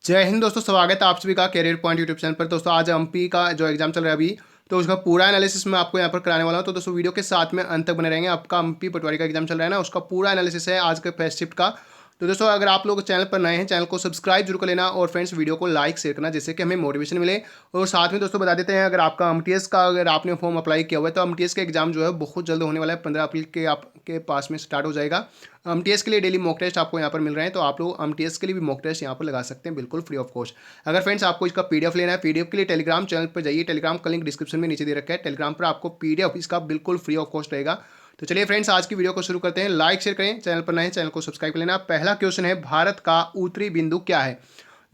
जय हिंद दोस्तों, स्वागत है आप सभी का कैरियर पॉइंट यूट्यूब चैनल पर। दोस्तों आज एमपी का जो एग्जाम चल रहा है अभी, तो उसका पूरा एनालिसिस मैं आपको यहाँ पर कराने वाला हूँ। तो दोस्तों वीडियो के साथ में अंत तक बने रहेंगे। आपका एमपी पटवारी का एग्जाम चल रहा है ना, उसका पूरा एनालिसिस है आज के फर्स्ट शिफ्ट का। तो दोस्तों अगर आप लोग चैनल पर नए हैं, चैनल को सब्सक्राइब जरूर कर लेना और फ्रेंड्स वीडियो को लाइक शेयर करना, जिससे कि हमें मोटिवेशन मिले। और साथ में दोस्तों बता देते हैं, अगर आपका एमटीएस का अगर आपने फॉर्म अप्लाई किया हुआ है, तो एमटीएस का एग्जाम जो है बहुत जल्द होने वाला है। 15 अप्रैल के आपके पास में स्टार्ट हो जाएगा। एमटीएस के लिए डेली मॉक टेस्ट आपको यहाँ पर मिल रहे हैं, तो आप लोग एमटीएस के लिए भी मॉक टेस्ट यहाँ पर लगा सकते हैं, बिल्कुल फ्री ऑफ कॉस्ट। अगर फ्रेंड्स आपको इसका पीडीएफ लेना है, पीडीएफ के लिए टेलीग्राम चैनल पर जाइए। टेलीग्राम का लिंक डिस्क्रिप्शन में नीचे दे रखा है। टेलीग्राम पर आपको पीडीएफ इसका बिल्कुल फ्री ऑफ कॉस्ट रहेगा। तो चलिए फ्रेंड्स आज की वीडियो को शुरू करते हैं। लाइक शेयर करें, चैनल पर नए हैं चैनल को सब्सक्राइब कर लेना। पहला क्वेश्चन है, भारत का उत्तरी बिंदु क्या है।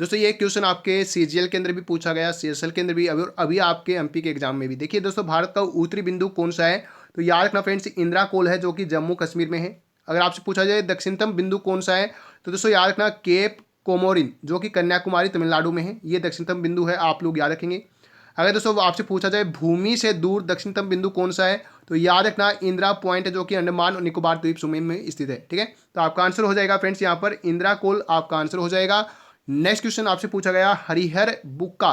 दोस्तों ये क्वेश्चन आपके सीजीएल के अंदर भी पूछा गया, सीएसएल के अंदर भी, अभी आपके एमपी के एग्जाम में भी। देखिए दोस्तों, भारत का उत्तरी बिंदु कौन सा है, तो याद रखना फ्रेंड्स, इंदिरा कोल है जो कि जम्मू कश्मीर में है। अगर आपसे पूछा जाए दक्षिणतम बिंदु कौन सा है, तो दोस्तों याद रखना केप कोमोरिन जो कि कन्याकुमारी तमिलनाडु में है, ये दक्षिणतम बिंदु है, आप लोग याद रखेंगे। अगर दोस्तों आपसे पूछा जाए भूमि से दूर दक्षिणतम बिंदु कौन सा है, तो याद रखना इंदिरा पॉइंट है जो कि अंडमान और निकोबार द्वीप समूह में स्थित है। ठीक है, तो आपका आंसर हो जाएगा फ्रेंड्स यहाँ पर इंदिरा कोल आपका आंसर हो जाएगा। नेक्स्ट क्वेश्चन आपसे पूछा गया, हरिहर बुक्का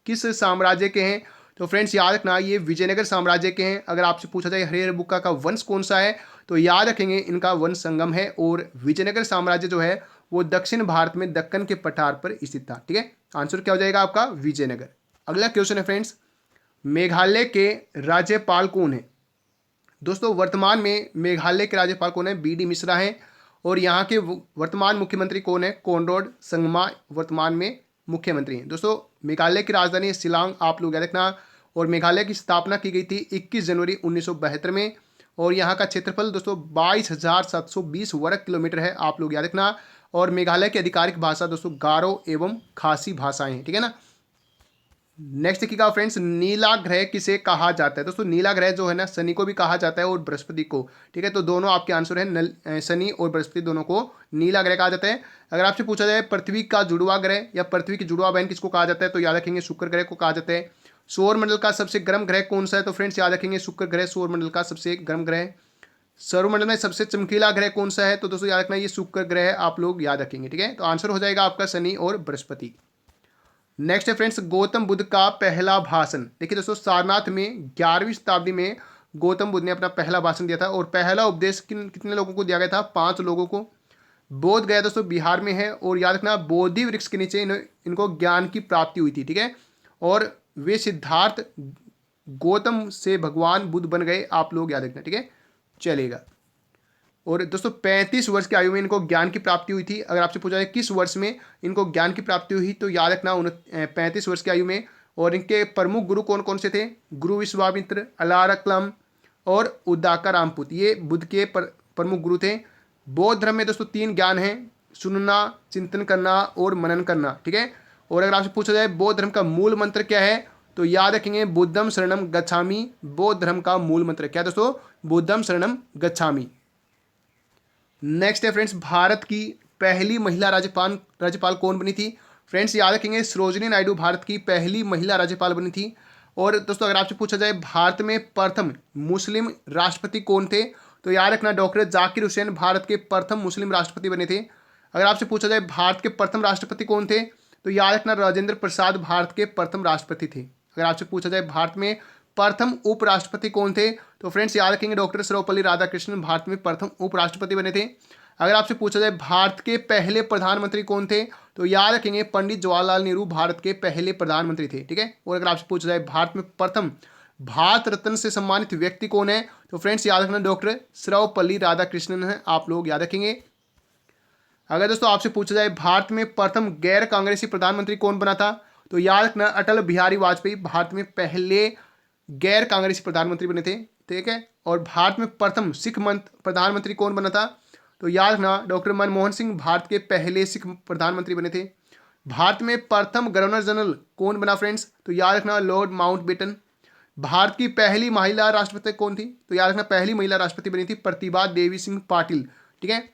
किस साम्राज्य के हैं, तो फ्रेंड्स याद रखना ये विजयनगर साम्राज्य के हैं। अगर आपसे पूछा जाए हरिहर बुक्का का वंश कौन सा है, तो याद रखेंगे इनका वंश संगम है। और विजयनगर साम्राज्य जो है वो दक्षिण भारत में दक्कन के पठार पर स्थित था। ठीक है, आंसर क्या हो जाएगा आपका विजयनगर। अगला क्वेश्चन है फ्रेंड्स, मेघालय के राज्यपाल कौन है। दोस्तों वर्तमान में मेघालय के राज्यपाल कौन है, बीडी मिश्रा हैं। और यहाँ के वर्तमान मुख्यमंत्री कौन है, कॉनराड संगमा वर्तमान में मुख्यमंत्री हैं। दोस्तों मेघालय की राजधानी शिलांग, आप लोग याद रखना। और मेघालय की स्थापना की गई थी 21 जनवरी 1972 में। और यहाँ का क्षेत्रफल दोस्तों 22,720 वर्ग किलोमीटर है, आप लोग याद रखना। और मेघालय की आधिकारिक भाषा दोस्तों गारो एवं खासी भाषाएं हैं। ठीक है ना। नेक्स्ट देखिएगा फ्रेंड्स, नीला ग्रह किसे कहा जाता है। दोस्तों नीला ग्रह जो है ना, शनि को भी कहा जाता है और बृहस्पति को। ठीक है, तो दोनों आपके आंसर है, शनि और बृहस्पति दोनों को नीला ग्रह कहा जाता है। अगर आपसे पूछा जाए पृथ्वी का जुड़वा ग्रह या पृथ्वी की जुड़वा बहन किसको कहा जाता है, तो याद रखेंगे शुक्र ग्रह को कहा जाता है। सौरमंडल का सबसे गर्म ग्रह कौन सा है, तो फ्रेंड्स याद रखेंगे शुक्र ग्रह सौरमंडल का सबसे गर्म ग्रह। सौरमंडल में सबसे चमकीला ग्रह कौन सा है, तो दोस्तों याद रखना ये शुक्र ग्रह है, आप लोग याद रखेंगे। ठीक है, तो आंसर हो जाएगा आपका शनि और बृहस्पति। नेक्स्ट है फ्रेंड्स, गौतम बुद्ध का पहला भाषण। देखिए दोस्तों सारनाथ में 11वीं शताब्दी में गौतम बुद्ध ने अपना पहला भाषण दिया था। और पहला उपदेश कितने लोगों को दिया गया था, 5 लोगों को। बोध गया दोस्तों बिहार में है। और याद रखना बोधि वृक्ष के नीचे इनको ज्ञान की प्राप्ति हुई थी। ठीक है, और वे सिद्धार्थ गौतम से भगवान बुद्ध बन गए, आप लोग याद रखना। ठीक है, चलेगा। और दोस्तों 35 वर्ष की आयु में इनको ज्ञान की प्राप्ति हुई थी। अगर आपसे पूछा जाए किस वर्ष में इनको ज्ञान की प्राप्ति हुई, तो याद रखना 35 वर्ष की आयु में। और इनके प्रमुख गुरु कौन कौन से थे, गुरु विश्वामित्र, अलारकलम और उद्दाका रामपुत, ये बुद्ध के प्रमुख गुरु थे। बौद्ध धर्म में दोस्तों 3 ज्ञान हैं, सुनना, चिंतन करना और मनन करना। ठीक है, और अगर आपसे पूछा जाए बौद्ध धर्म का मूल मंत्र क्या है, तो याद रखेंगे बुद्धम शरणम गच्छामि। बौद्ध धर्म का मूल मंत्र क्या दोस्तों, बुद्धम शरणम गच्छामि। नेक्स्ट है फ्रेंड्स, भारत की पहली महिला राज्यपाल कौन बनी थी। फ्रेंड्स याद रखेंगे सरोजिनी नायडू भारत की पहली महिला राज्यपाल बनी थी। और दोस्तों अगर आपसे पूछा जाए भारत में प्रथम मुस्लिम राष्ट्रपति कौन थे, तो याद रखना डॉक्टर जाकिर हुसैन भारत के प्रथम मुस्लिम राष्ट्रपति बने थे। अगर आपसे पूछा जाए भारत के प्रथम राष्ट्रपति कौन थे, तो याद रखना राजेंद्र प्रसाद भारत के प्रथम राष्ट्रपति थे। अगर आपसे पूछा जाए भारत में प्रथम उपराष्ट्रपति कौन थे, तो फ्रेंड्स याद रखेंगे डॉक्टर सर्वपल्ली राधाकृष्णन भारत में प्रथम उपराष्ट्रपति बने थे। अगर आपसे पूछा जाए भारत के पहले प्रधानमंत्री कौन थे, तो याद रखेंगे पंडित जवाहरलाल नेहरू भारत के पहले प्रधानमंत्री थे। ठीक है, और अगर आपसे पूछा जाए भारत में प्रथम भारत रत्न से सम्मानित व्यक्ति कौन है, तो फ्रेंड्स याद रखना डॉक्टर सर्वपल्ली राधाकृष्णन है, आप लोग याद रखेंगे। अगर दोस्तों आपसे पूछा जाए भारत में प्रथम गैर कांग्रेसी प्रधानमंत्री कौन बना था, तो याद रखना अटल बिहारी वाजपेयी भारत में पहले गैर कांग्रेसी प्रधानमंत्री बने थे। ठीक है, और भारत में प्रथम सिख प्रधानमंत्री कौन बना था, तो याद रखना डॉक्टर मनमोहन सिंह भारत के पहले सिख प्रधानमंत्री बने थे। भारत में प्रथम गवर्नर जनरल कौन बना फ्रेंड्स, तो याद रखना लॉर्ड माउंटबेटन। भारत की पहली महिला राष्ट्रपति कौन थी, तो याद रखना पहली महिला राष्ट्रपति बनी थी प्रतिभा देवी सिंह पाटिल। ठीक है,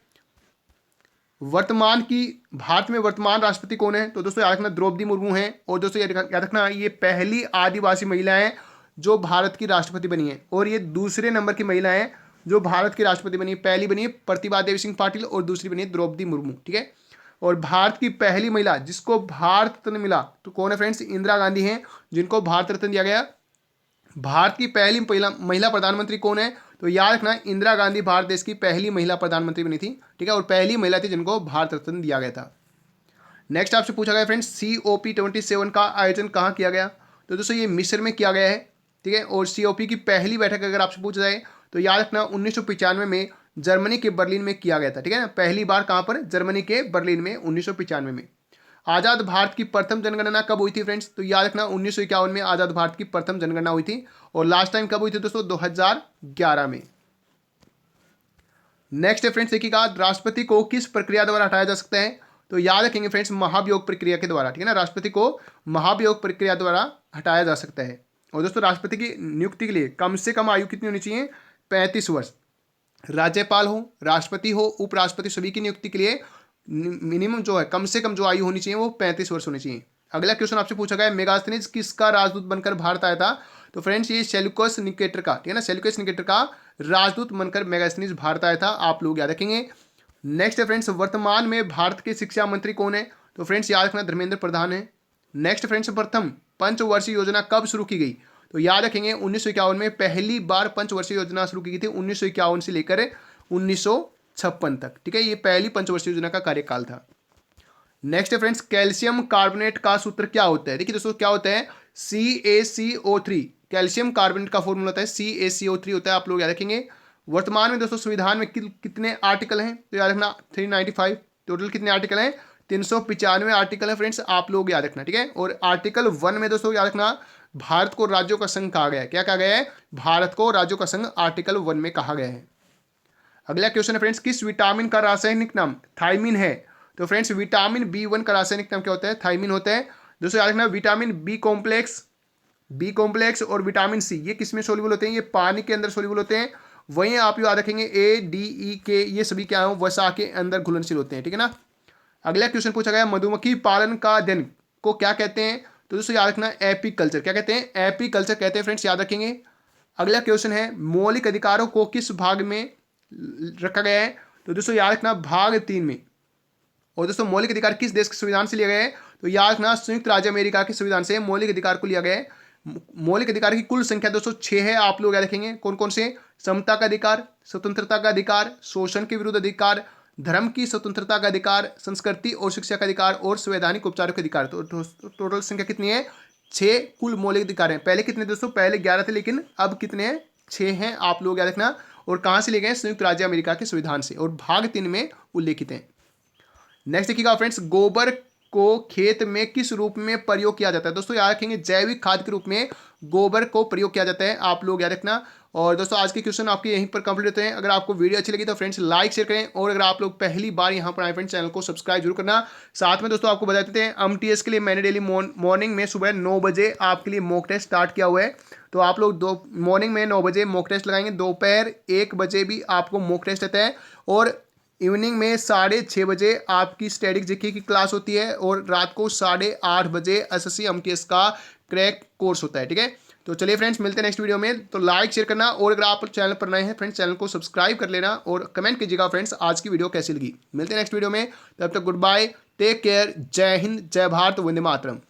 भारत में वर्तमान राष्ट्रपति कौन है, तो दोस्तों याद रखना द्रौपदी मुर्मू हैं। और दोस्तों याद रखना ये पहली आदिवासी महिला है जो भारत की राष्ट्रपति बनी है। और ये दूसरे नंबर की महिला है जो भारत की राष्ट्रपति बनी है। पहली बनी है प्रतिभा देवी सिंह पाटिल और दूसरी बनी है द्रौपदी मुर्मू। ठीक है, और भारत की पहली महिला जिसको भारत रत्न मिला तो कौन है फ्रेंड्स, इंदिरा गांधी हैं जिनको भारत रत्न दिया गया। भारत की पहली महिला प्रधानमंत्री कौन है, तो याद रखना इंदिरा गांधी भारत देश की पहली महिला प्रधानमंत्री बनी थी, ठीक है, और पहली महिला थी जिनको भारत रत्न दिया गया था। नेक्स्ट आपसे पूछा गया फ्रेंड्स COP27 का आयोजन कहाँ किया गया, तो दोस्तों ये मिस्र में किया गया है, ठीक है। और COP की पहली बैठक अगर आपसे पूछा जाए तो याद रखना 1995 में जर्मनी के बर्लिन में किया गया था, ठीक है ना। पहली बार कहाँ पर, जर्मनी के बर्लिन में 1995 में। आज़ाद भारत की प्रथम जनगणना कब हुई थी फ्रेंड्स, तो याद रखना 1951 में आज़ाद भारत की प्रथम जनगणना हुई थी, और लास्ट टाइम कब हुई थी दोस्तों, 2011 में। नेक्स्ट है फ्रेंड्स देखिएगा, राष्ट्रपति को किस प्रक्रिया द्वारा हटाया जा सकता है, तो याद रखेंगे फ्रेंड्स महाभियोग प्रक्रिया के द्वारा, ठीक है ना। राष्ट्रपति को महाभियोग प्रक्रिया द्वारा हटाया जा सकता है। और दोस्तों राष्ट्रपति की नियुक्ति के लिए कम से कम आयु कितनी होनी चाहिए, 35 वर्ष। राज्यपाल हो, राष्ट्रपति हो, उपराष्ट्रपति, सभी की नियुक्ति के लिए मिनिमम जो है, कम से कम जो आयु होनी चाहिए वो 35 वर्ष होनी चाहिए। अगला क्वेश्चन आपसे पूछा गया है, मेगास्थनीज किसका राजदूत बनकर भारत आया था, तो फ्रेंड्स ये सेल्यूकस निकेटर का, ठीक है ना, सेल्यूकस निकेटर का राजदूत बनकर मेगास्थनीज भारत आया था, आप लोग याद रखेंगे। नेक्स्ट है फ्रेंड्स, वर्तमान में भारत के शिक्षा मंत्री कौन है, तो फ्रेंड्स याद रखना धर्मेंद्र प्रधान है। नेक्स्ट फ्रेंड्स, प्रथम पंचवर्षीय योजना कब शुरू की गई, तो याद रखेंगे 1951 में पहली बार पंचवर्षीय योजना शुरू की गई थी, 1951 से लेकर 1956 तक, ठीक है, ये पहली पंचवर्षीय योजना का कार्यकाल था। नेक्स्ट है फ्रेंड्स, कैल्शियम कार्बोनेट का सूत्र क्या होता है, देखिए दोस्तों क्या होता है, CaCO3, कैल्शियम कार्बोनेट का फॉर्मूला होता है CaCO3 होता है, आप लोग याद रखेंगे। वर्तमान में दोस्तों संविधान में कितने आर्टिकल हैं, तो याद रखना 395, टोटल कितने आर्टिकल हैं, 395 आर्टिकल है फ्रेंड्स, आप लोग याद रखना, ठीक है। और आर्टिकल 1 में दोस्तों याद रखना भारत को राज्यों का संघ कहा गया है, क्या कहा गया है, भारत को राज्यों का संघ आर्टिकल 1 में कहा गया है। अगला क्वेश्चन है फ्रेंड्स, किस विटामिन का रासायनिक नाम थायमिन है, तो फ्रेंड्स विटामिन B1 का रासायनिक नाम क्या होता है, थायमिन होता है। दोस्तों याद रखना विटामिन बी कॉम्प्लेक्स और विटामिन C ये किस में सोल्यूबल होते हैं, ये पानी के अंदर सोल्यूबल होते हैं। वहीं आप याद रखेंगे ADE के ये सभी क्या है, वसा के अंदर घुलनशील होते हैं, ठीक है ना। अगला क्वेश्चन पूछा गया, मधुमक्खी पालन का दिन को क्या कहते हैं, तो दोस्तों याद रखना एपीकल्चर, क्या कहते हैं, एपीकल्चर कहते हैं फ्रेंड्स, याद रखेंगे। अगला क्वेश्चन है, मौलिक अधिकारों को किस भाग में रखा गया है, तो दोस्तों याद रखना भाग 3 में। और दोस्तों मौलिक अधिकार किस देश के संविधान से लिया गया है, तो याद रखना संयुक्त राज्य अमेरिका के संविधान से मौलिक अधिकार को लिया गया है। मौलिक अधिकार की कुल संख्या दोस्तों 6 है, आप लोग याद रखेंगे कौन कौन से, समता का अधिकार, स्वतंत्रता का अधिकार, शोषण के विरुद्ध अधिकार, धर्म की स्वतंत्रता का अधिकार, संस्कृति और शिक्षा का अधिकार, और संवैधानिक उपचारों का अधिकार। तो टोटल संख्या कितनी है, 6 कुल मौलिक अधिकार हैं। पहले कितने दोस्तों, पहले 11 थे, लेकिन अब कितने हैं, 6 हैं, आप लोग याद रखना। और कहाँ से लिए गए, संयुक्त राज्य अमेरिका के संविधान से, और भाग 3 में उल्लेखित हैं। नेक्स्ट देखिएगा फ्रेंड्स, गोबर को खेत में किस रूप में प्रयोग किया जाता है, दोस्तों याद रखेंगे जैविक खाद के रूप में गोबर को प्रयोग किया जाता है, आप लोग याद रखना। और दोस्तों आज के क्वेश्चन आपके यहीं पर कंप्लीट होते हैं। अगर आपको वीडियो अच्छी लगी तो फ्रेंड्स लाइक शेयर करें, और अगर आप लोग पहली बार यहाँ पर आए फ्रेंड्स चैनल को सब्सक्राइब जरूर करना। साथ में दोस्तों आपको बता देते हैं MTS के लिए मैंने डेली मॉर्निंग में सुबह 9 बजे आपके लिए मॉक टेस्ट स्टार्ट किया हुआ है। तो आप लोग मॉर्निंग में 9 बजे मॉक टेस्ट लगाएंगे, दोपहर 1 बजे भी आपको मॉक टेस्ट रहता है, और इवनिंग में 6:30 बजे आपकी स्टैटिक जीके की क्लास होती है, और रात को 8:30 बजे SSC MTS का क्रैक कोर्स होता है, ठीक है। तो चलिए फ्रेंड्स मिलते हैं नेक्स्ट वीडियो में। तो लाइक शेयर करना, और अगर आप चैनल पर नए हैं फ्रेंड्स चैनल को सब्सक्राइब कर लेना, और कमेंट कीजिएगा फ्रेंड्स आज की वीडियो कैसी लगी। मिलते हैं नेक्स्ट वीडियो में, तब तक गुड बाय, टेक केयर, जय हिंद, जय भारत, वंदे मातरम।